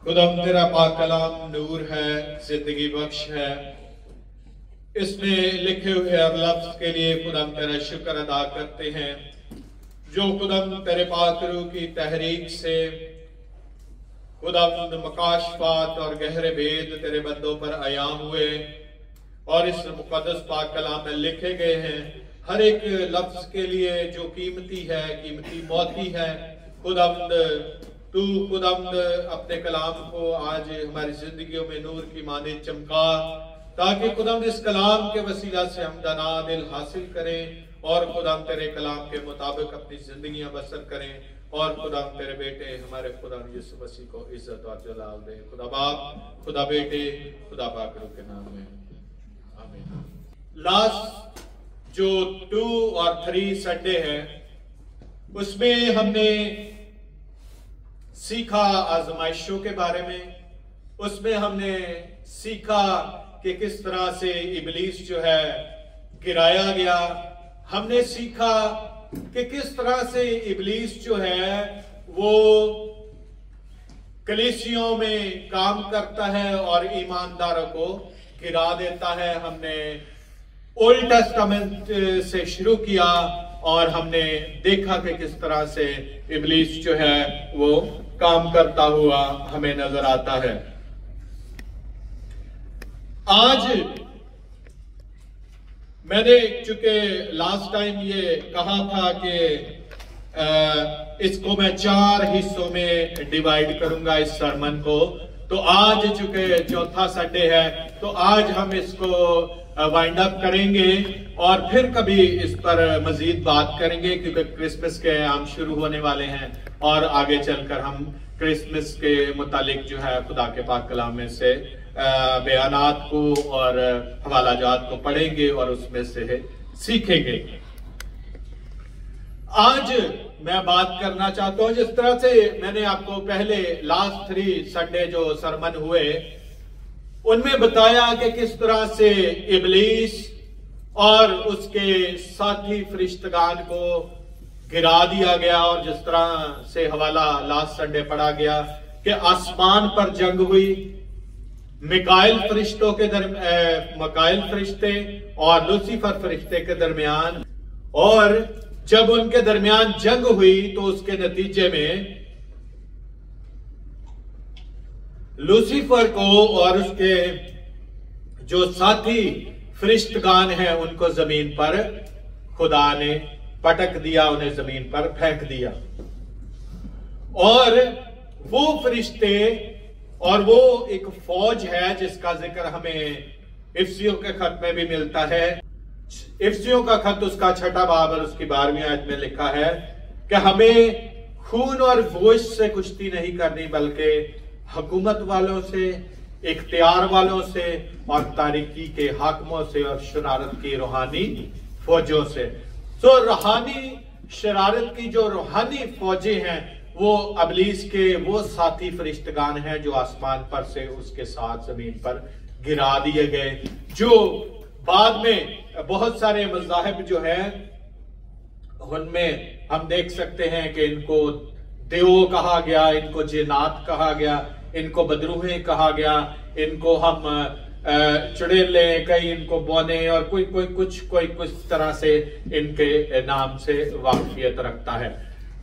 खुदाम तेरा पाक कलाम नूर है, जिंदगी बख्श है। इसमें लिखे हुए हर लफ्ज के लिए खुदाम तेरा शुक्र अदा करते हैं, जो खुदाम तेरे पाक रूह की तहरीक से खुदाम मकाशफात और गहरे भेद तेरे बंदों पर आया हुए और इस मुकद्दस पाक कलाम में लिखे गए हैं। हर एक लफ्ज के लिए जो कीमती है, कीमती मौती है। खुदावंद तू खुदावंद अपने कलाम को आज हमारी जिंदगियों में नूर की माने चमका, ताकि खुदावंद इस कलाम के वसीला से हम दना दिल हासिल करें और खुदावंद तेरे कलाम के मुताबिक अपनी जिंदगियां बसर करें और खुदावंद तेरे बेटे हमारे खुदा यीशु मसीह को इज्जत और जलाल दे। खुदा बाप, खुदा बेटे, खुदा पाक रूह के नाम में आमीन। लास्ट जो 2 और 3 संडे है, उसमें हमने सीखा आजमाइशों के बारे में। उसमें हमने सीखा कि किस तरह से इबलीस जो है गिराया गया। हमने सीखा कि किस तरह से इबलीस जो है वो कलीसियों में काम करता है और ईमानदारों को गिरा देता है। हमने ओल्ड टेस्टामेंट से शुरू किया और हमने देखा कि किस तरह से इबलीस जो है वो काम करता हुआ हमें नजर आता है। आज मैंने चूंकि लास्ट टाइम ये कहा था कि इसको मैं 4 हिस्सों में डिवाइड करूंगा इस सरमन को, तो आज चूंकि चौथा संडे है तो आज हम इसको वाइंड अप करेंगे और फिर कभी इस पर मजीद बात करेंगे, क्योंकि क्रिसमस के आम शुरू होने वाले हैं और आगे चलकर हम क्रिसमस के मुतालिक जो है खुदा के पाक कलाम में से बयानात को और हवाला जात को पढ़ेंगे और उसमें से सीखेंगे। आज मैं बात करना चाहता हूं, जिस तरह से मैंने आपको पहले लास्ट 3 संडे जो सरमन हुए उनमें बताया कि किस तरह से इबलीस और उसके साथी फरिश्तगान को गिरा दिया गया, और जिस तरह से हवाला लास्ट संडे पढ़ा गया कि आसमान पर जंग हुई मिकाइल फरिश्ते और लूसीफर फरिश्ते के दरमियान, और जब उनके दरमियान जंग हुई तो उसके नतीजे में लूसीफर को और उसके जो साथी फरिश्तगान हैं उनको जमीन पर खुदा ने पटक दिया, उन्हें जमीन पर फेंक दिया। और वो फरिश्ते और वो एक फौज है जिसका जिक्र हमें इफ्सियों के खत में भी मिलता है। इफ्सियों का खत उसका 6ठा बाब और उसकी 12वीं आयत में लिखा है कि हमें खून और गोश्त से कुश्ती नहीं करनी, बल्कि हुकूमत वालों से, इख्तियार वालों से और तारीकी के हाकिमों से और शरारत की रूहानी फौजों से। तो रूहानी शरारत की जो रूहानी फौजें हैं वो इबलीस के वो साथी फरिश्तगान हैं जो आसमान पर से उसके साथ जमीन पर गिरा दिए गए, जो बाद में बहुत सारे मज़ाहिब जो है उनमें हम देख सकते हैं कि इनको देव कहा गया, इनको जिन्नात कहा गया, इनको बदरूहें कहा गया, इनको हम चुड़ैले, कई इनको बौने और कोई कुछ तरह से इनके नाम से वाकियत रखता है।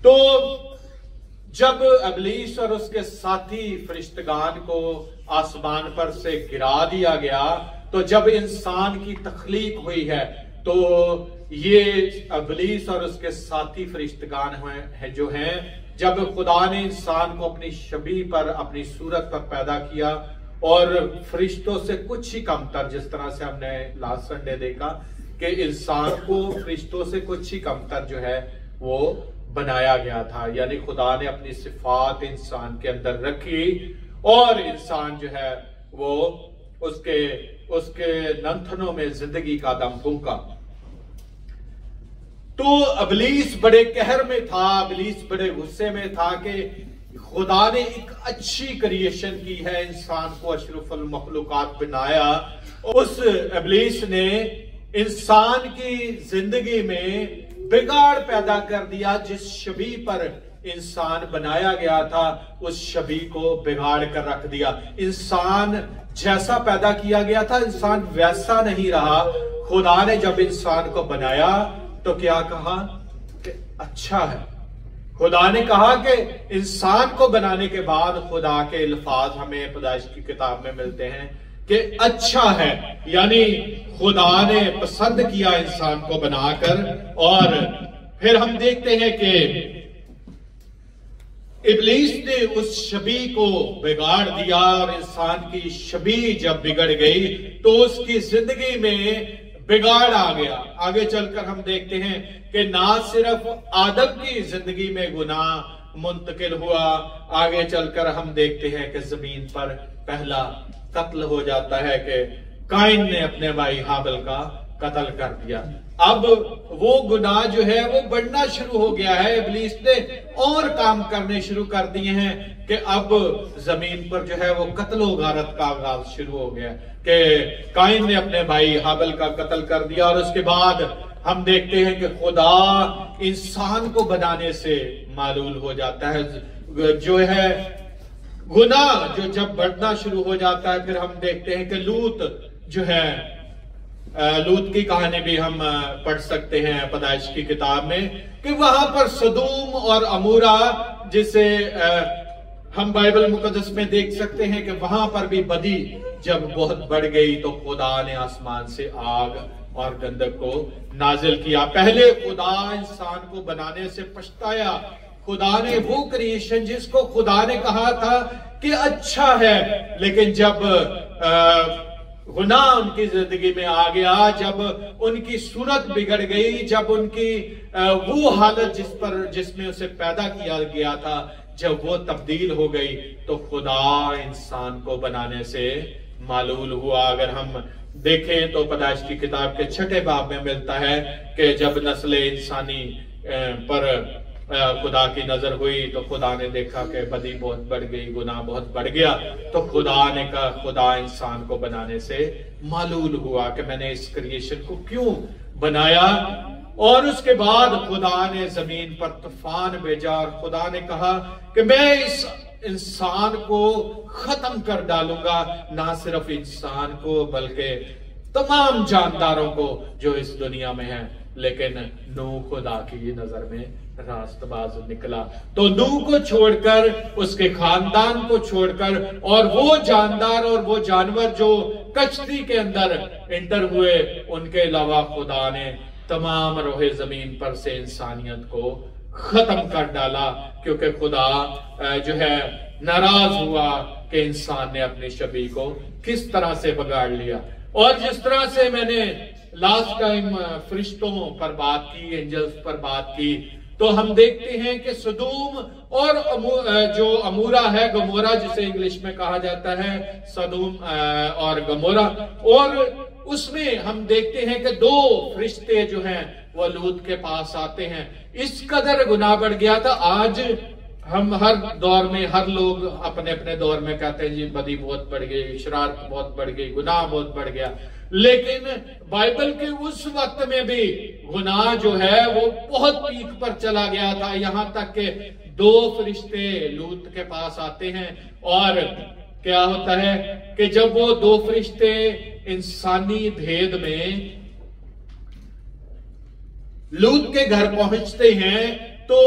तो जब इबलीस और उसके साथी फरिश्तगान को आसमान पर से गिरा दिया गया, तो जब इंसान की तख्लीक हुई है तो ये इबलीस और उसके साथी फरिश्तगान हैं जो हैं, जब खुदा ने इंसान को अपनी शबीह पर, अपनी सूरत पर पैदा किया और फरिश्तों से कुछ ही कमतर, जिस तरह से हमने लास्ट संडे देखा कि इंसान को फरिश्तों से कुछ ही कमतर जो है वो बनाया गया था, यानी खुदा ने अपनी सिफात इंसान के अंदर रखी और इंसान जो है वो उसके नंथनों में जिंदगी का दम फूंका। तो इबलीस बड़े कहर में था, इबलीस बड़े गुस्से में था कि खुदा ने एक अच्छी क्रिएशन की है, इंसान को अशरफुल मखलूकात बनाया। उस इबलीस ने इंसान की जिंदगी में बिगाड़ पैदा कर दिया, जिस शबीह पर इंसान बनाया गया था उस छवि को बिगाड़ कर रख दिया। इंसान जैसा पैदा किया गया था इंसान वैसा नहीं रहा। खुदा ने जब इंसान को बनाया तो क्या कहा कि अच्छा है। खुदा ने कहा कि इंसान को बनाने के बाद खुदा के अल्फाज हमें पैदाइश की किताब में मिलते हैं कि अच्छा है, यानी खुदा ने पसंद किया इंसान को बनाकर। और फिर हम देखते हैं कि इब्लीस ने उस छवि को बिगाड़ दिया और इंसान की छवि जब बिगड़ गई तो उसकी जिंदगी में बिगाड़ आ गया। आगे चलकर हम देखते हैं कि ना सिर्फ आदम की जिंदगी में गुनाह मुंतकिल हुआ, आगे चलकर हम देखते हैं कि जमीन पर पहला कत्ल हो जाता है कि काइन ने अपने भाई हाबिल का कत्ल कर दिया। अब वो गुनाह जो है वो बढ़ना शुरू हो गया है। इब्लीस ने और काम करने शुरू कर दिए हैं कि अब जमीन पर जो है वो कत्ल गारत का आगाज शुरू हो गया कि काइन ने अपने भाई हाबिल का कत्ल कर दिया। और उसके बाद हम देखते हैं कि खुदा इंसान को बनाने से मालूल हो जाता है। जो है गुनाह जो जब बढ़ना शुरू हो जाता है, फिर हम देखते हैं कि लूत जो है, लूत की कहानी भी हम पढ़ सकते हैं पैदाइश की किताब में कि वहां पर सदूम और अमूरा जिसे हम बाइबल मुकद्दस में देख सकते हैं कि वहां पर भी बदी जब बहुत बढ़ गई तो खुदा ने आसमान से आग और गंधक को नाजिल किया। पहले खुदा इंसान को बनाने से पछताया। खुदा ने वो क्रिएशन जिसको खुदा ने कहा था कि अच्छा है, लेकिन जब गुनाह उनकी जिंदगी में आ गया, जब उनकी सूरत बिगड़ गई, जब उनकी वो हालत जिसमें उसे पैदा किया गया था जब वो तब्दील हो गई तो खुदा इंसान को बनाने से मालूल हुआ। अगर हम देखें तो पैदाइश की किताब के 6 बाब में मिलता है कि जब नस्ल इंसानी पर खुदा की नजर हुई तो खुदा ने देखा कि बदी बहुत बढ़ गई, गुनाह बहुत बढ़ गया, तो खुदा ने कहा, खुदा इंसान को बनाने से मालूल हुआ कि मैंने इस क्रिएशन को क्यों बनाया। और उसके बाद खुदा ने जमीन पर तूफान भेजा और खुदा ने कहा कि मैं इस इंसान को खत्म कर डालूंगा, ना सिर्फ इंसान को बल्कि तमाम जानदारों को जो इस दुनिया में हैं। लेकिन नूह खुदा की नजर में रास्तबाज निकला, तो नूह को छोड़कर, उसके खानदान को छोड़कर और वो जानदार और वो जानवर जो कश्ती के अंदर एंटर हुए, उनके अलावा खुदा ने तमाम रोहे जमीन पर से इंसानियत को खत्म कर डाला, क्योंकि खुदा जो है नाराज हुआ कि इंसान ने अपनी छवि को किस तरह से बिगाड़ लिया। और जिस तरह से मैंने लास्ट टाइम फरिश्तों पर बात की, एंजल्स पर बात की, तो हम देखते हैं कि सदूम और जो अमूरा है, गमोरा जिसे इंग्लिश में कहा जाता है, सदूम और गमोरा, और उसमें हम देखते हैं कि 2 फरिश्ते जो हैं वो लूत के पास आते हैं। इस कदर गुनाह बढ़ गया था। आज हम हर दौर में हर लोग अपने अपने दौर में कहते हैं जी बदी बहुत बढ़ गई, शरारत बहुत बढ़ गई, गुनाह बहुत बढ़ गया। लेकिन बाइबल के उस वक्त में भी गुनाह जो है वो बहुत पीक पर चला गया था, यहां तक कि 2 फरिश्ते लूत के पास आते हैं। और क्या होता है कि जब वो 2 फरिश्ते इंसानी भेद में लूत के घर पहुंचते हैं तो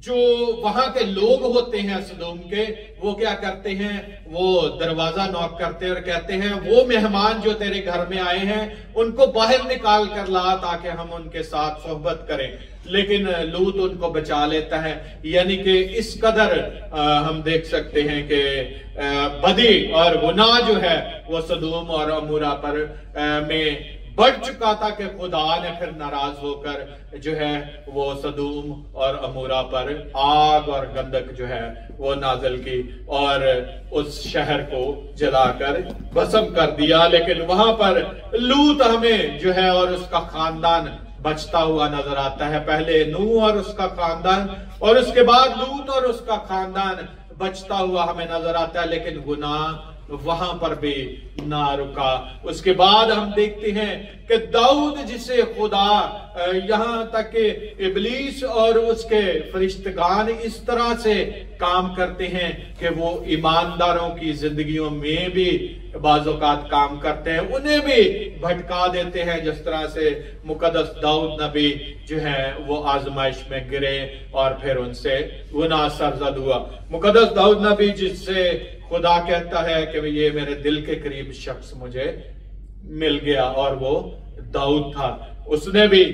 जो वहां के लोग होते हैं सदोम के, वो क्या करते हैं, वो दरवाजा नॉक करते हैं और कहते हैं वो मेहमान जो तेरे घर में आए हैं उनको बाहर निकाल कर ला ताकि हम उनके साथ सोहबत करें। लेकिन लूत उनको बचा लेता है। यानी कि इस कदर हम देख सकते हैं कि बदी और गुनाह जो है वो सदोम और अमूरा पर में बढ़ चुका था कि खुदा ने फिर नाराज होकर जो है वो सदूम और अमूरा पर आग और गंधक जो है वो नाजल की और उस शहर को जलाकर भस्म कर दिया। लेकिन वहां पर लूत हमें जो है और उसका खानदान बचता हुआ नजर आता है। पहले नूह और उसका खानदान और उसके बाद लूत और उसका खानदान बचता हुआ हमें नजर आता है। लेकिन गुनाह वहां पर भी ना रुका। उसके बाद हम देखते हैं कि दाऊद जिसे खुदा यहां तक कि इब्लीस और उसके फरिश्तगान इस तरह से काम करते हैं कि वो ईमानदारों की जिंदगियों में भी बाज़ औक़ात काम करते हैं, उन्हें भी भटका देते हैं। जिस तरह से मुकद्दस दाऊद नबी जो है वो आजमाइश में गिरे और फिर उनसे गुनाह सरजद हुआ। मुकद्दस दाऊद नबी जिससे खुदा कहता है कि ये मेरे दिल के करीब शख्स मुझे मिल गया, और वो दाऊद था। उसने भी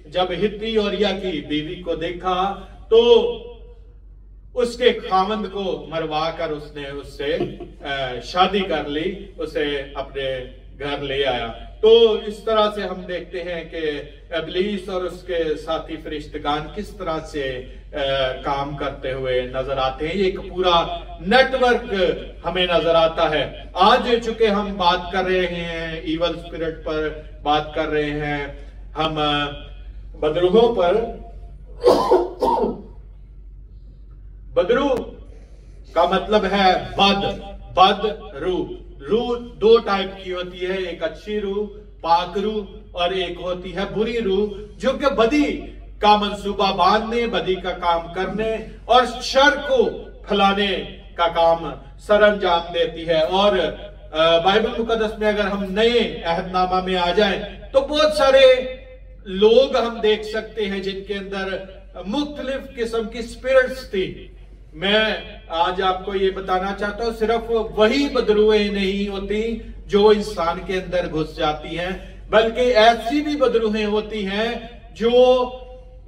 जब हित्ती ओरिया की बीवी को देखा तो उसके खामंद को मरवा कर उसने उससे शादी कर ली, उसे अपने घर ले आया। तो इस तरह से हम देखते हैं कि इब्लीस और उसके साथी फरिश्तगान किस तरह से काम करते हुए नजर आते हैं। ये एक पूरा नेटवर्क हमें नजर आता है। आज चूंकि हम बात कर रहे हैं इवल स्पिरिट पर, बात कर रहे हैं हम बदरूहों पर। बदरू का मतलब है बद रूह दो टाइप की होती है, एक अच्छी रूह पाक रूह और एक होती है बुरी रूह, जो कि बदी का मंसूबा बांधने, बदी का काम करने और शर को फैलाने का काम सरअंजाम देती है। और बाइबल मुकद्दस में अगर हम नए अहदनामा में आ जाएं तो बहुत सारे लोग हम देख सकते हैं जिनके अंदर मुख्तलिफ किस्म की स्पिरिट्स थी। मैं आज आपको ये बताना चाहता हूं, सिर्फ वही बदरूहें नहीं होती जो इंसान के अंदर घुस जाती हैं, बल्कि ऐसी भी बदरूहें होती हैं जो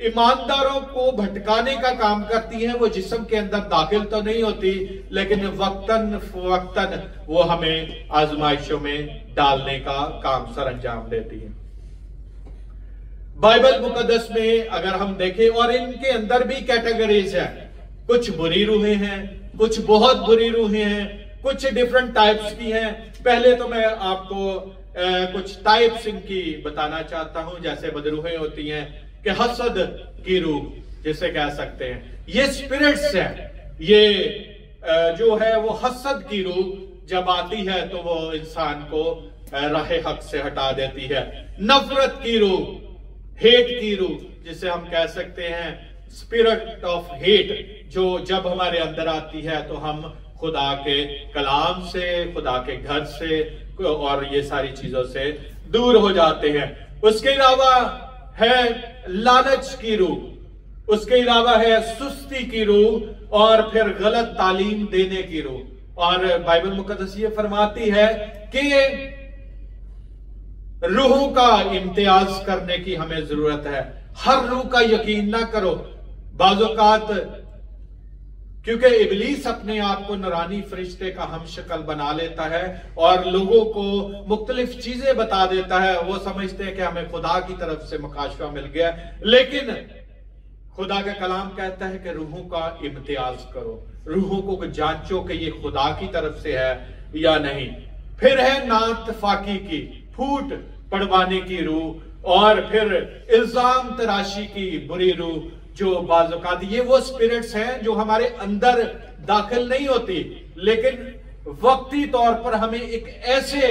ईमानदारों को भटकाने का काम करती हैं। वो जिस्म के अंदर दाखिल तो नहीं होती, लेकिन वक्तन फवक्तन वो हमें आजमाइशों में डालने का काम सरअंजाम देती है। बाइबल मुकद्दस में अगर हम देखें, और इनके अंदर भी कैटेगरीज है, कुछ बुरी रूहें हैं, कुछ बहुत बुरी रूहें हैं, कुछ डिफरेंट टाइप्स की हैं। पहले तो मैं आपको कुछ टाइप्स इनकी बताना चाहता हूं। जैसे बदरूहें होती हैं कि हसद की रूह जिसे कह सकते हैं, ये स्पिरिट्स है। ये जो है वो हसद की रूह जब आती है तो वो इंसान को राहे हक से हटा देती है। नफरत की रूह, हेट की रूह जिसे हम कह सकते हैं स्पिरिट ऑफ हेट, जो जब हमारे अंदर आती है तो हम खुदा के कलाम से, खुदा के घर से और ये सारी चीजों से दूर हो जाते हैं। उसके अलावा है लालच की रूह, उसके अलावा है सुस्ती की रूह और फिर गलत तालीम देने की रूह। और बाइबल मुकद्दस ये फरमाती है कि रूहों का इम्तियाज करने की हमें जरूरत है। हर रूह का यकीन ना करो। बाज़ औक़ात क्योंकि इब्लीस अपने आप को नूरानी फरिश्ते का हमशक्ल बना लेता है और लोगों को मुख्तलिफ चीजें बता देता है, वो समझते हैं कि हमें खुदा की तरफ से मुकाशफा मिल गया, लेकिन खुदा का कलाम कहता है कि रूहों का इम्तियाज करो, रूहों को जांचो कि ये खुदा की तरफ से है या नहीं। फिर है नातफाकी की, फूट पड़वाने की रूह, और फिर इल्जाम तराशी की बुरी रूह, जो बाज़ औक़ात ये वो स्पिरिट्स हैं जो हमारे अंदर दाखिल नहीं होती, लेकिन वक्ती तौर पर हमें एक ऐसे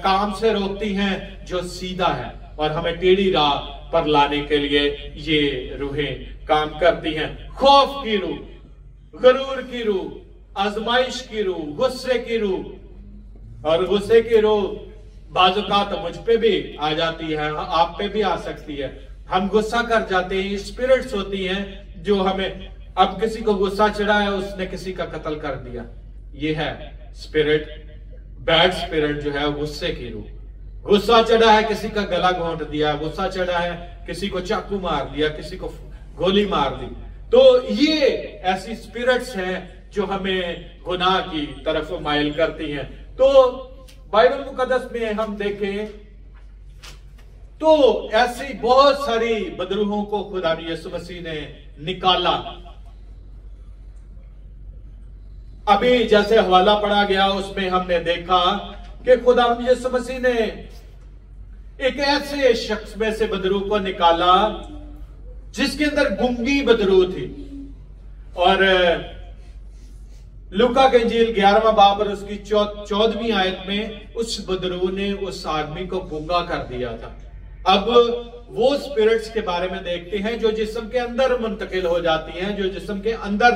काम से रोकती हैं जो सीधा है और हमें टेढ़ी राह पर लाने के लिए ये रूहें काम करती हैं। खौफ की रूह, गरूर की रूह, आजमाइश की रूह, गुस्से की रूह। और गुस्से की रूह बाज़ औक़ात मुझ पे भी आ जाती है, आप पे भी आ सकती है। हम गुस्सा कर जाते हैं, स्पिरिट्स होती हैं जो हमें, अब किसी को गुस्सा चढ़ा है, उसने किसी का कत्ल कर दिया, ये है स्पिरिट, बैड स्पिरिट जो है गुस्से की रूह। गुस्सा चढ़ा है, किसी का गला घोंट दिया, गुस्सा चढ़ा है, किसी को चाकू मार दिया, किसी को गोली मार दी। तो ये ऐसी स्पिरिट्स हैं जो हमें गुनाह की तरफ माइल करती हैं। तो बाइबल मुकद्दस में हम देखें तो ऐसी बहुत सारी बदरूहों को खुदा यीशु मसीह ने निकाला। अभी जैसे हवाला पढ़ा गया उसमें हमने देखा कि खुदा यीशु मसीह ने एक ऐसे शख्स में से बदरूह को निकाला जिसके अंदर गूंगी बदरूह थी, और लूका के इंजील 11वां बाब और उसकी 14वीं आयत में उस बदरू ने उस आदमी को गूंगा कर दिया था। अब वो स्पिरिट्स के बारे में देखते हैं जो जिस्म के अंदर मुंतकिल हो जाती हैं, जो जिस्म के अंदर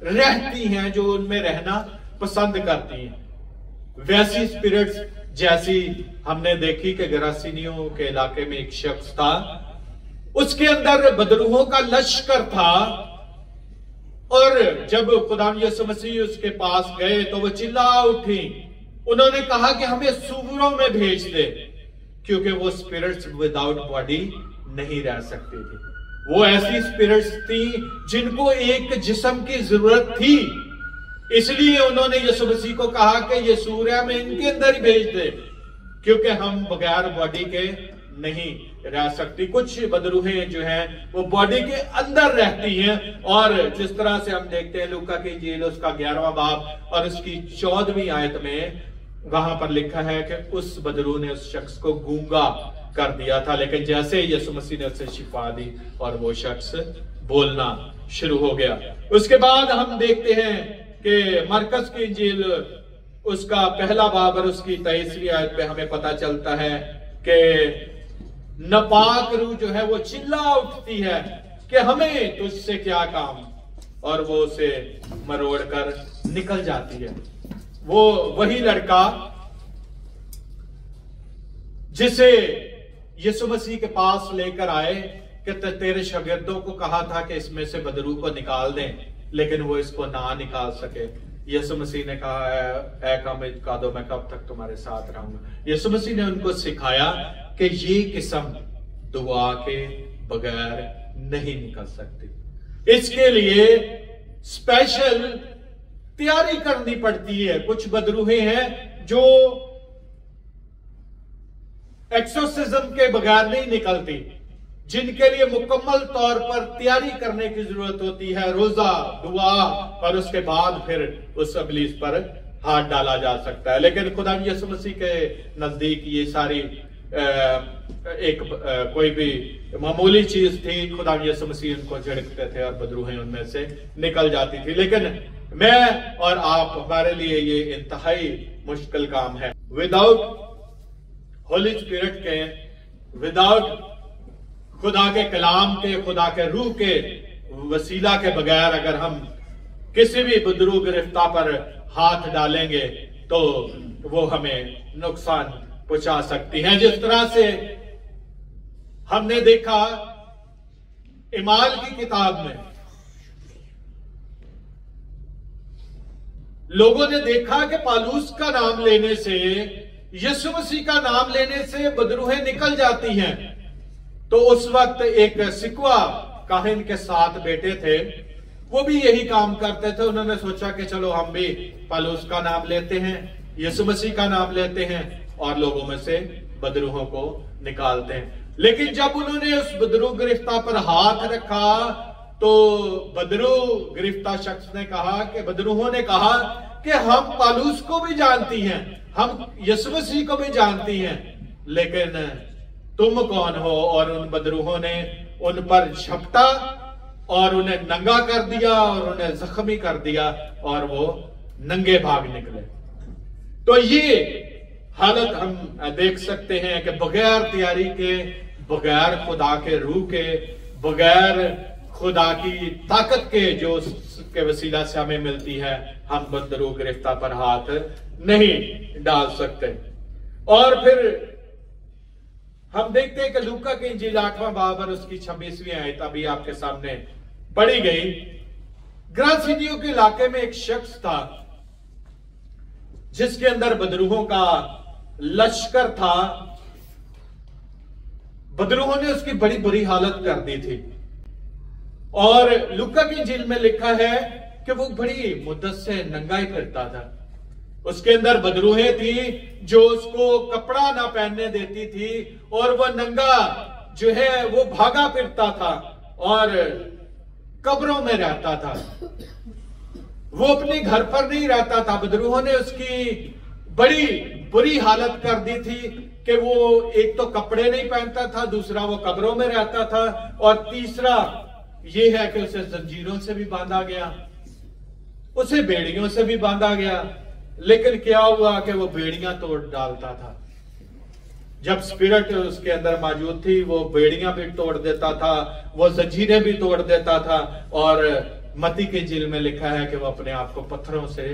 रहती हैं, जो उनमें रहना पसंद करती हैं। वैसी स्पिरिट्स जैसी हमने देखी कि गरासीनियों के इलाके में एक शख्स था, उसके अंदर बदरूहों का लश्कर था, और जब खुदा यीशु मसीह उसके पास गए तो वो चिल्ला उठी। उन्होंने कहा कि हमें सूअरों में भेज दे, क्योंकि वो स्पिरिट्स विदाउट बॉडी नहीं रह सकती थी। वो ऐसी स्पिरिट्स थी जिनको एक जिस्म की जरूरत थी, इसलिए उन्होंने यीशु मसीह को कहा कि ये सूर्य में इनके अंदर ही भेज दे, क्योंकि हम बगैर बॉडी के नहीं रह सकती। कुछ बदरूहें जो हैं वो बॉडी के अंदर रहती हैं, और जिस तरह से हम देखते हैं लूका की इंजील उसका 11वां बाब और उसकी 14वीं आयत में वहां पर लिखा है कि उस बदरू ने उस शख्स को गूंगा कर दिया था, लेकिन जैसे यीशु मसीह ने उसे शिफा दी और वो शख्स बोलना शुरू हो गया। उसके बाद हम देखते हैं कि मरकस की इंजील उसका 1 बाब और उसकी 23वीं आयत पे हमें पता चलता है कि नापाक रूह जो है वो चिल्ला उठती है कि हमें तुझसे क्या काम, और वो उसे मरोड़ कर निकल जाती है। वो वही लड़का जिसे यीशु मसीह के पास लेकर आए कि तेरे शागिर्दों को कहा था कि इसमें से बदरू को निकाल दें, लेकिन वो इसको ना निकाल सके। यीशु मसीह ने कहा, ऐ कामिल कादो, मैं कब तक तुम्हारे साथ रहूंगा। यीशु मसीह ने उनको सिखाया कि ये किस्म दुआ के बगैर नहीं निकल सकती, इसके लिए स्पेशल तैयारी करनी पड़ती है। कुछ बदरूहें हैं जो एक्सोर्सिज्म के बगैर नहीं निकलती, जिनके लिए मुकम्मल तौर पर तैयारी करने की जरूरत होती है, रोजा, दुआ, और उसके बाद फिर उस इब्लीस पर हाथ डाला जा सकता है। लेकिन खुदा यीशु मसीह के नजदीक ये सारी कोई भी मामूली चीज थी, खुदा यीशु मसीह उनको झड़कते थे और बदरूहें उनमें से निकल जाती थी। लेकिन मैं और आप, हमारे लिए ये इंतहाई मुश्किल काम है। विदाउट होली स्पिरिट के, विदाउट खुदा के कलाम के, खुदा के रूह के वसीला के बगैर अगर हम किसी भी बदरू गिरफ्तार पर हाथ डालेंगे तो वो हमें नुकसान पहुंचा सकती है। जिस तरह से हमने देखा इमाल की किताब में, लोगों ने देखा कि पालूस का नाम लेने से, यीशु मसीह का नाम लेने से बदरूहें निकल जाती हैं। तो उस वक्त एक सिकवा काहिन के 7 बेटे थे, वो भी यही काम करते थे। उन्होंने सोचा कि चलो हम भी पालूस का नाम लेते हैं, यीशु मसीह का नाम लेते हैं और लोगों में से बदरूहों को निकालते हैं। लेकिन जब उन्होंने उस बदरू गिरफ्तार पर हाथ रखा तो बदरू गिरफ्तार शख्स ने कहा कि बदरूहों ने कहा कि हम पालूस को भी जानती हैं, हम यीशु मसीह को भी जानती हैं, लेकिन तुम कौन हो? और उन बदरूहों ने उन पर झपटा और उन्हें नंगा कर दिया और उन्हें जख्मी कर दिया और वो नंगे भाग निकले। तो ये हालत हम देख सकते हैं कि बगैर तैयारी के, बगैर खुदा के रूह के, बगैर खुदा की ताकत के जो के वसीला से हमें मिलती है, हम बदरू गिरफ्तार पर हाथ नहीं डाल सकते। और फिर हम देखते हैं कि लूका की इंजील 8वां बाब और उसकी 26वीं आयत अभी आपके सामने पढ़ी गई। ग्रासीनियों के इलाके में एक शख्स था जिसके अंदर बदरूहों का लश्कर था। बदरूहों ने उसकी बड़ी बुरी हालत कर दी थी और लूका की इंजील में लिखा है कि वो बड़ी मुद्दत से नंगा ही फिरता था। उसके अंदर बदरूहें थी जो उसको कपड़ा ना पहनने देती थी और वह नंगा जो है वो भागा फिरता था और कब्रों में रहता था। वो अपने घर पर नहीं रहता था। बदरूहों ने उसकी बड़ी बुरी हालत कर दी थी कि वो एक तो कपड़े नहीं पहनता था, दूसरा वो कब्रों में रहता था और तीसरा ये है कि उसे जंजीरों से भी बांधा गया। उसे बेड़ियों से भी बांधा गया, लेकिन क्या हुआ कि वो बेड़ियां तोड़ डालता था। जब स्पिरिट उसके अंदर मौजूद थी, वो बेड़ियां भी तोड़ देता था, वो जंजीरें भी तोड़ देता था। और मत्ती के इंजील में लिखा है कि वो अपने आप को पत्थरों से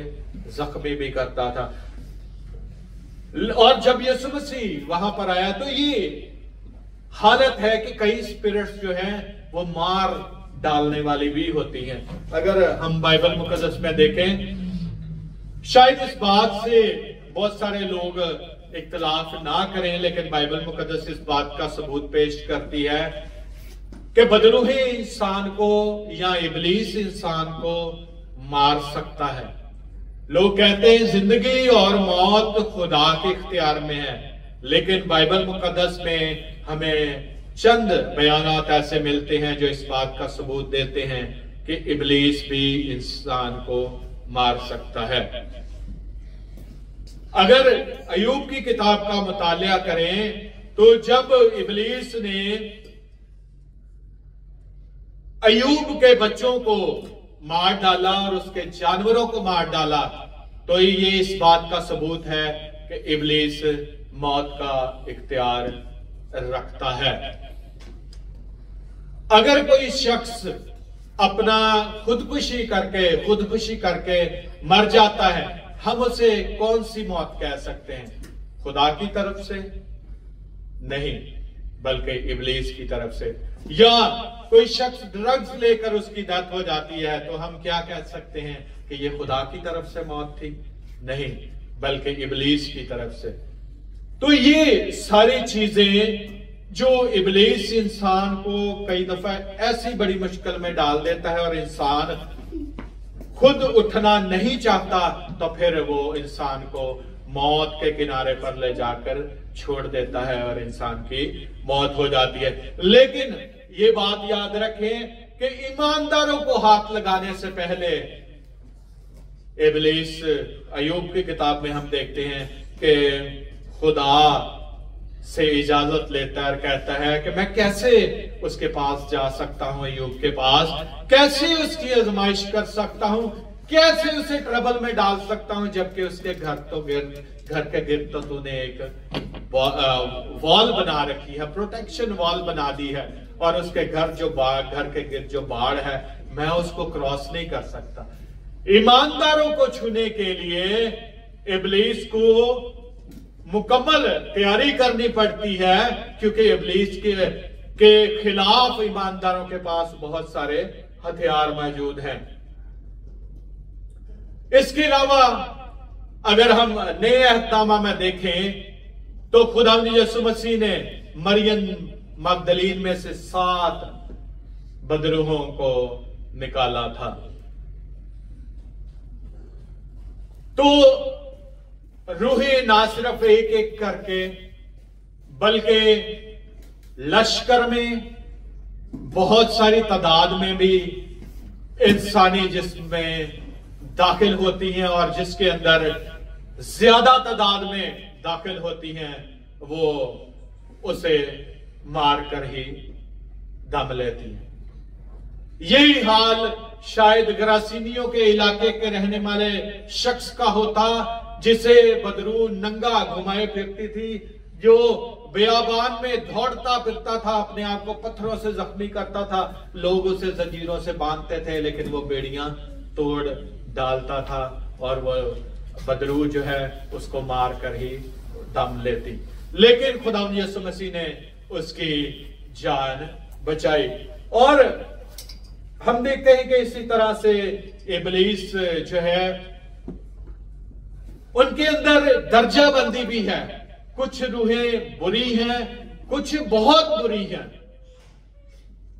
जख्मी भी करता था। और जब यीशु मसीह वहां पर आया तो ये हालत है कि कई स्पिरिट्स जो हैं वो मार डालने वाली भी होती हैं। अगर हम बाइबल मुकद्दस में देखें, शायद इस बात से बहुत सारे लोग इख्तिलाफ ना करें, लेकिन बाइबल मुकद्दस इस बात का सबूत पेश करती है कि बदरूही इंसान को या इब्लीस इंसान को मार सकता है। लोग कहते हैं जिंदगी और मौत खुदा के इख्तियार में है, लेकिन बाइबल मुकद्दस में हमें चंद बयानात ऐसे मिलते हैं जो इस बात का सबूत देते हैं कि इब्लीस भी इंसान को मार सकता है। अगर अय्यूब की किताब का मुतालिया करें तो जब इब्लीस ने अय्यूब के बच्चों को मार डाला और उसके जानवरों को मार डाला, तो ये इस बात का सबूत है कि इब्लीस मौत का इख्तियार रखता है। अगर कोई शख्स अपना खुदकुशी करके मर जाता है, हम उसे कौन सी मौत कह सकते हैं? खुदा की तरफ से नहीं, बल्कि इब्लीस की तरफ से। या कोई शख्स ड्रग्स लेकर उसकी डेथ हो जाती है, तो हम क्या कह सकते हैं कि ये खुदा की तरफ से मौत थी? नहीं, बल्कि इब्लीस की तरफ से। तो ये सारी चीजें जो इब्लीस इंसान को कई दफा ऐसी बड़ी मुश्किल में डाल देता है और इंसान खुद उठना नहीं चाहता, तो फिर वो इंसान को मौत के किनारे पर ले जाकर छोड़ देता है और इंसान की मौत हो जाती है। लेकिन ये बात याद रखें कि ईमानदारों को हाथ लगाने से पहले इब्लीस, अय्यूब की किताब में हम देखते हैं कि खुदा से इजाजत लेता है और कहता है कि मैं कैसे उसके पास जा सकता हूं, अय्यूब के पास कैसे उसकी आजमाइश कर सकता हूं, कैसे उसे ट्रबल में डाल सकता हूं, जबकि उसके घर के गिर्द तो तूने एक वॉल बना रखी है, प्रोटेक्शन वॉल बना दी है, और उसके घर के गिर्द जो बाढ़ है, मैं उसको क्रॉस नहीं कर सकता। ईमानदारों को छूने के लिए इब्लीस को मुकम्मल तैयारी करनी पड़ती है, क्योंकि इब्लीस के खिलाफ ईमानदारों के पास बहुत सारे हथियार मौजूद हैं। इसके अलावा अगर हम नए अहकामा में देखें तो खुदा यीशु मसीह ने मरियम मगदलीन में से 7 बदरूहों को निकाला था। तो रूहें ना सिर्फ एक एक करके, बल्कि लश्कर में बहुत सारी तादाद में भी इंसानी जिस्म में दाखिल होती हैं, और जिसके अंदर ज्यादा तादाद में दाखिल होती हैं, वो उसे मारकर ही दम लेती हैं। यही हाल शायद गरासीनियों के इलाके के रहने वाले शख्स का होता, जिसे बदरू नंगा घुमाए फिरती थी, जो बियाबान में दौड़ता फिरता था, अपने आप को पत्थरों से जख्मी करता था, लोग उसे जंजीरों से बांधते थे, लेकिन वो बेड़ियां तोड़ डालता था और वो बदरू जो है उसको मार कर ही दम लेती। लेकिन खुदा यीशु मसीह ने उसकी जान बचाई। और हम देखते हैं कि इसी तरह से इब्लीस जो है, उनके अंदर दर्जाबंदी भी है। कुछ रूहें बुरी हैं, कुछ बहुत बुरी हैं।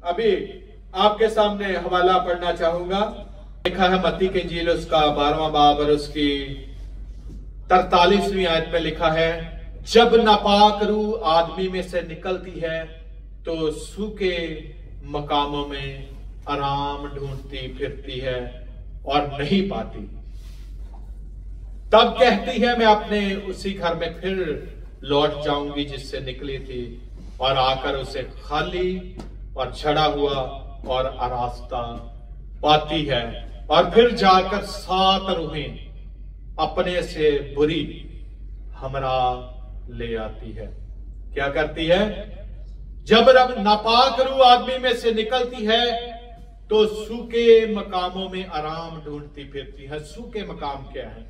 अभी आपके सामने हवाला पढ़ना चाहूंगा। लिखा है मत्ती के इंजील उसका 12वां बाब और उसकी 43वीं आयत में लिखा है, जब नापाक रूह आदमी में से निकलती है तो सूखे मकामों में आराम ढूंढती फिरती है और नहीं पाती। तब कहती है, मैं अपने उसी घर में फिर लौट जाऊंगी जिससे निकली थी, और आकर उसे खाली और झड़ा हुआ और आरास्ता पाती है। और फिर जाकर 7 रूहें अपने से बुरी हमरा ले आती है। क्या करती है? जब नापाक रूह आदमी में से निकलती है तो सूखे मकामों में आराम ढूंढती फिरती है। सूखे मकाम क्या है?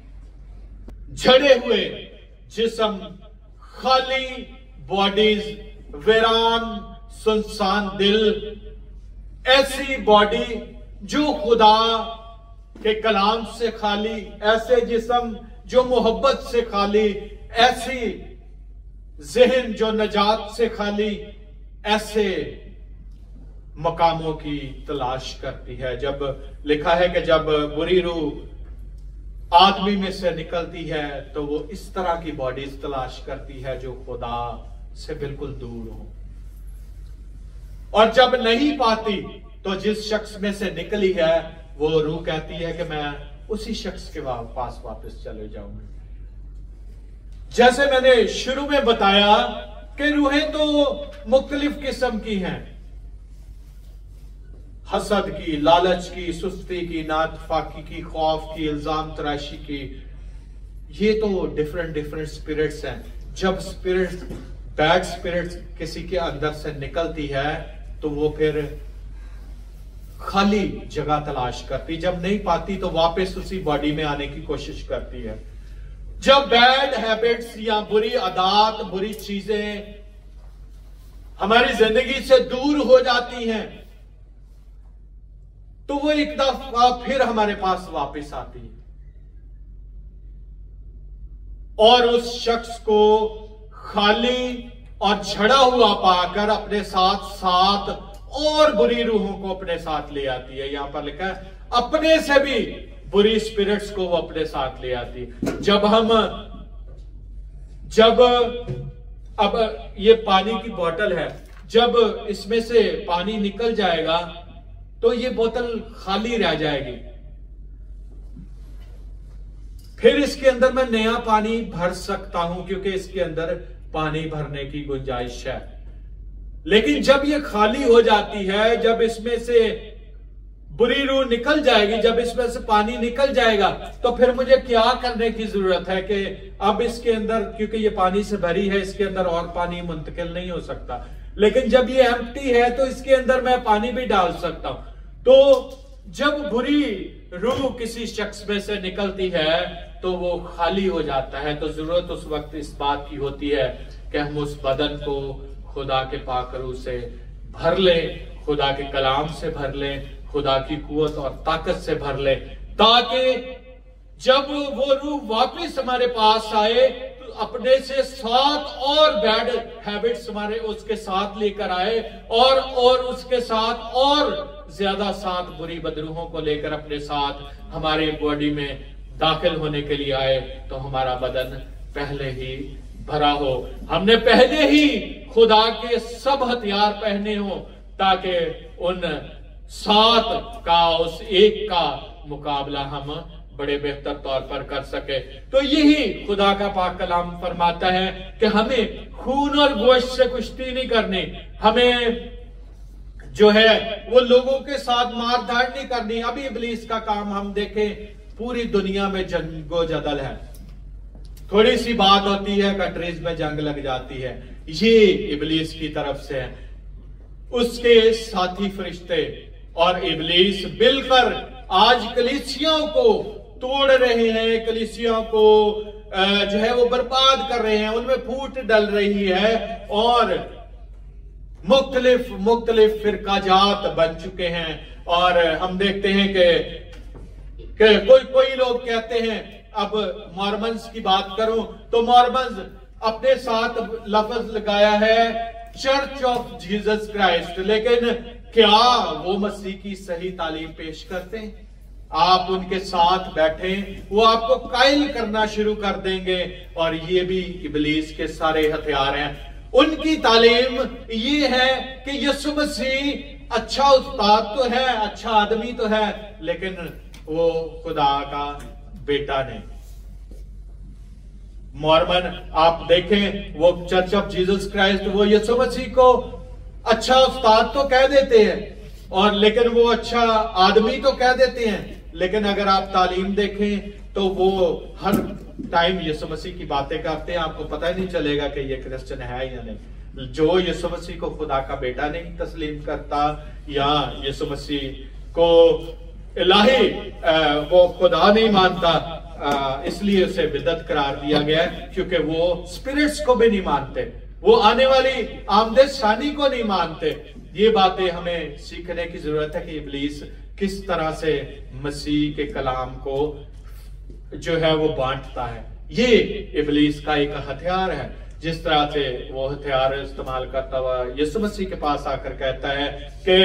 झड़े हुए जिस्म, खाली बॉडीज, वीरान सुनसान दिल, ऐसी बॉडी जो खुदा के कलाम से खाली, ऐसे जिस्म जो मोहब्बत से खाली, ऐसी जहन जो नजात से खाली, ऐसे मकामों की तलाश करती है। जब लिखा है कि जब बुरी रूह आदमी में से निकलती है तो वो इस तरह की बॉडीज तलाश करती है जो खुदा से बिल्कुल दूर हो, और जब नहीं पाती तो जिस शख्स में से निकली है वो रूह कहती है कि मैं उसी शख्स के पास वापस चले जाऊंगी। जैसे मैंने शुरू में बताया कि रूहें तो मुख्तलिफ किस्म की हैं, हसद की, लालच की, सुस्ती की, नातफाकी की, खौफ की, इल्जाम तराशी की, ये तो डिफरेंट स्पिरिट्स हैं। जब स्पिरिट्स, बैड स्पिरिट्स किसी के अंदर से निकलती है तो वो फिर खाली जगह तलाश करती, जब नहीं पाती तो वापस उसी बॉडी में आने की कोशिश करती है। जब बैड हैबिट्स या बुरी आदत, बुरी चीजें हमारी जिंदगी से दूर हो जाती हैं तो वो एक दफा फिर हमारे पास वापस आती है और उस शख्स को खाली और झड़ा हुआ पाकर अपने साथ साथ और बुरी रूहों को अपने साथ ले आती है। यहां पर लिखा है अपने से भी बुरी स्पिरिट्स को वो अपने साथ ले आती है। जब अब ये पानी की बोतल है, जब इसमें से पानी निकल जाएगा तो ये बोतल खाली रह जाएगी, फिर इसके अंदर मैं नया पानी भर सकता हूं क्योंकि इसके अंदर पानी भरने की गुंजाइश है। लेकिन जब ये खाली हो जाती है, जब इसमें से बुरी रूह निकल जाएगी, जब इसमें से पानी निकल जाएगा, तो फिर मुझे क्या करने की जरूरत है कि अब इसके अंदर, क्योंकि ये पानी से भरी है, इसके अंदर और पानी मुंतकिल नहीं हो सकता। लेकिन जब ये एम्प्टी है तो इसके अंदर मैं पानी भी डाल सकता हूं। तो जब बुरी रूह किसी शख्स में से निकलती है तो वो खाली हो जाता है। तो जरूरत उस वक्त इस बात की होती है कि हम उस बदन को खुदा के पाक रूह से भर लें, खुदा के कलाम से भर लें, खुदा की कुव्वत और ताकत से भर लें, ताकि जब वो रूह वापस हमारे पास आए तो अपने से 7 और बैड हैबिट्स हमारे उसके साथ लेकर आए और उसके साथ और ज्यादा 7 बुरी बदरूहों को लेकर अपने साथ हमारे बॉडी में दाखिल होने के लिए आए, तो हमारा बदन पहले ही भरा हो, हमने पहले ही खुदा के सब हथियार पहने हो ताकि उन 7 का, उस एक का मुकाबला हम बड़े बेहतर तौर पर कर सके। तो यही खुदा का पाक कलाम फरमाता है कि हमें खून और गोश्त से कुश्ती नहीं करनी, हमें जो है वो लोगों के साथ मारधाड़ नहीं करनी। अभी इब्लीस का काम हम देखें, पूरी दुनिया में जंगो जदल है, थोड़ी सी बात होती है कंट्रीज में जंग लग जाती है, ये इब्लीस की तरफ से है। उसके साथी फरिश्ते और इब्लीस मिलकर आज कलीसियाओं को तोड़ रहे हैं, कलीसियाओं को जो है वो बर्बाद कर रहे हैं, उनमें फूट डल रही है और मुख्तलिफ फिरकाजात बन चुके हैं। और हम देखते हैं कि कोई लोग कहते हैं, अब मॉर्मन्स की बात करूं तो मॉर्मन्स अपने साथ लफ्ज लगाया है चर्च ऑफ जीसस क्राइस्ट, लेकिन क्या वो मसीह की सही तालीम पेश करते हैं? आप उनके साथ बैठे, वो आपको कायल करना शुरू कर देंगे, और ये भी इब्लीस के सारे हथियार हैं। उनकी तालीम ये है कि यीशु मसीह अच्छा उस्ताद तो है, अच्छा आदमी तो है, लेकिन वो खुदा का बेटा नहीं। मॉर्मन आप देखें, वो चर्च ऑफ जीसस क्राइस्ट, वो यीशु मसीह को अच्छा उस्ताद तो कह देते हैं और लेकिन वो अच्छा आदमी तो कह देते हैं, लेकिन अगर आप तालीम देखें तो वो हर टाइम यीशु मसीह की बातें करते हैं, आपको पता ही नहीं चलेगा कि ये क्रिश्चियन है या नहीं। जो यीशु मसीह को खुदा का बेटा नहीं तस्लीम करता या यीशु मसीह को इलाही वो खुदा नहीं मानता, इसलिए उसे बिदअत करार दिया गया है, क्योंकि वो स्पिरिट्स को भी नहीं मानते, वो आने वाली आमदे शानी को नहीं मानते। ये बातें हमें सीखने की जरूरत है कि इब्लीस किस तरह से मसीह के कलाम को जो है वो बांटता है। ये इब्लीस का एक हथियार है। जिस तरह से वो हथियार इस्तेमाल करता हुआ यीशु मसीह के पास आकर कहता है कि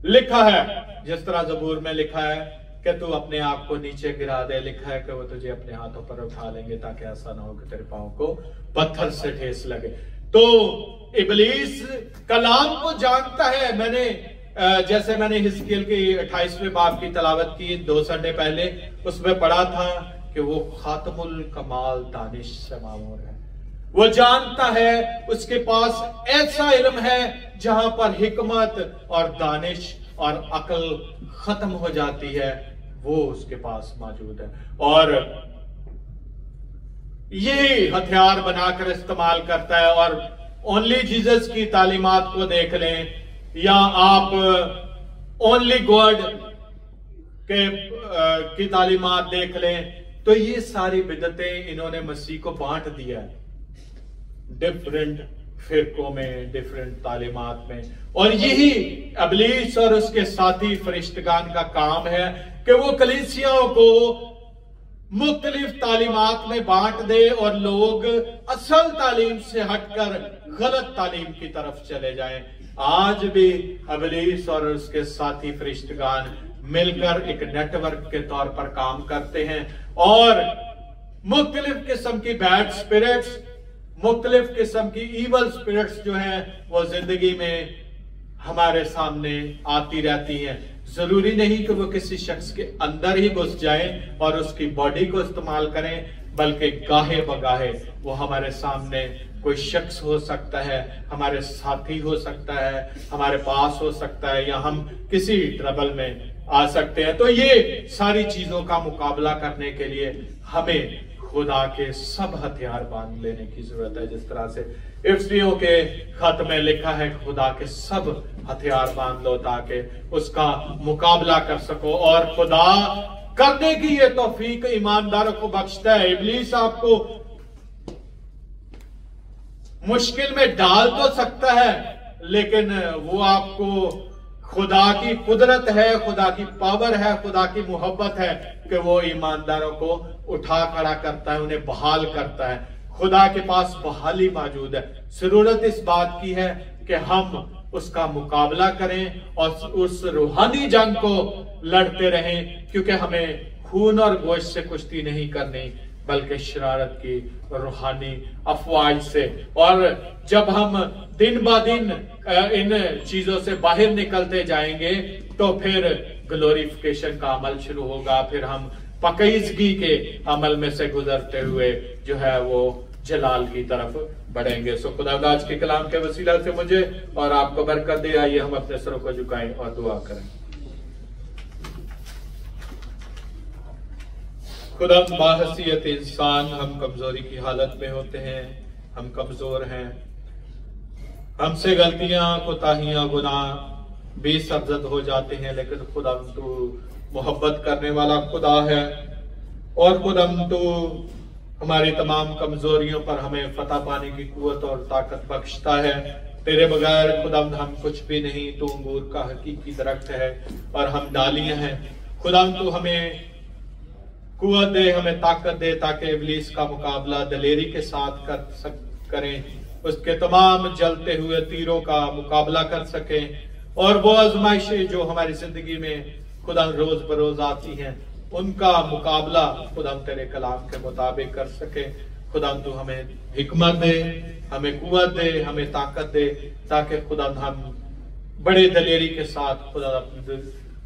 लिखा है, जिस तरह जबूर में लिखा है कि तू अपने आप को नीचे गिरा दे, लिखा है कि वो तुझे अपने हाथों पर उठा लेंगे ताकि ऐसा ना हो कि तेरे पांव को पत्थर से ठेस लगे। तो इब्लीस कलाम को जानता है। जैसे मैंने हिजकिय्याह की 28वें बाब की तलावत की 2 संडे पहले, उसमें पढ़ा था कि वो खातमुल कमाल दानिश से मामूर है। वो जानता है, उसके पास ऐसा इल्म है जहां पर हिकमत और दानिश और अकल खत्म हो जाती है, वो उसके पास मौजूद है। और ये हथियार बनाकर इस्तेमाल करता है। और ओनली जीसस की तालीमात को देख लें या आप ओनली गॉड की तालीमात देख लें, तो ये सारी बिदतें इन्होंने मसीह को बांट दिया है डिफरेंट फिरकों में, डिफरेंट तालीमात में। और यही इब्लीस और उसके साथी फरिश्तगान का काम है कि वो कलीसियाओं को मुख्तलिफ तालीमात में बांट दे और लोग असल तालीम से हटकर गलत तालीम की तरफ चले जाएं। आज भी इब्लीस और उसके साथी फरिश्तगान मिलकर एक नेटवर्क के तौर पर काम करते हैं और मुख्तलिफ किस्म की बैड स्पिरिट्स, मुख्तलिफ किस्म की ईवल स्पिरिट्स जो हैं वो जिंदगी में हमारे सामने आती रहती हैं। जरूरी नहीं कि वो किसी शख्स के अंदर ही घुस जाएं और उसकी बॉडी को इस्तेमाल करें, बल्कि गाहे बगाहे वो हमारे सामने कोई शख्स हो सकता है, हमारे साथी हो सकता है, हमारे पास हो सकता है, या हम किसी ट्रबल में आ सकते हैं। तो ये सारी चीजों का मुकाबला करने के लिए हमें खुदा के सब हथियार बांध लेने की जरूरत है। जिस तरह से इफ्सियों के खत में लिखा है, खुदा के सब हथियार बांध लो ताकि उसका मुकाबला कर सको। और खुदा करने की ये तौफीक ईमानदारों को बख्शता है। इब्लीस आपको मुश्किल में डाल तो सकता है, लेकिन वो आपको खुदा की कुदरत है, खुदा की पावर है, खुदा की मोहब्बत है कि वो ईमानदारों को उठा खड़ा करता है, उन्हें बहाल करता है। खुदा के पास बहाली मौजूद है। जरूरत इस बात की है कि हम उसका मुकाबला करें और उस रूहानी जंग को लड़ते रहें, क्योंकि हमें खून और गोश्त से कुश्ती नहीं करनी, बल्कि शरारत की रूहानी अफवाज से। और जब हम दिन ब दिन इन चीजों से बाहर निकलते जाएंगे तो फिर ग्लोरिफिकेशन का अमल शुरू होगा, फिर हम पकीजगी के अमल में से गुजरते हुए जो है वो जलाल की तरफ बढ़ेंगे। सो खुदा आज के कलाम के वसीला से मुझे और आपको बरकत दे। आइए हम अपने सरों को झुकाएं और दुआ करें। खुदा बाहसियत इंसान हम कमजोरी की हालत में होते हैं, हम कमजोर हैं, हमसे गलतियां, कोताहियां, गुनाह बेसरजद हो जाते हैं, लेकिन खुदा तू मोहब्बत करने वाला खुदा है और खुदा तू हमारी तमाम कमजोरियों पर हमें फतह पाने की कुव्वत और ताकत बख्शता है। तेरे बगैर खुदा हम कुछ भी नहीं, तू अंगूर का हकीकी दरख्त है और हम डालियां हैं। खुदा तू हमें कुव्वत दे, हमें ताकत दे ताकि इब्लीस का मुकाबला दिलेरी के साथ करें, उसके तमाम जलते हुए तीरों का मुकाबला कर सकें और वो आजमाइशें जो हमारी जिंदगी में खुदा रोज बरोज आती हैं उनका मुकाबला खुदा तेरे कलाम के मुताबिक कर सके। खुदा तू हमें हिकमत दे, हमें कुव्वत दे, हमें ताकत दे, ताकि खुदा हम बड़े दिलेरी के साथ खुदा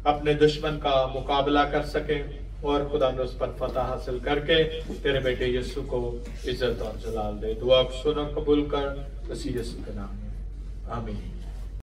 अपने दुश्मन का मुकाबला कर सके और खुदा उस पर फतह हासिल करके तेरे बेटे यीशु को इज्जत और जलाल दे। दुआ सुनो, कबूल कर, मसीह यीशु के नाम में, आमीन।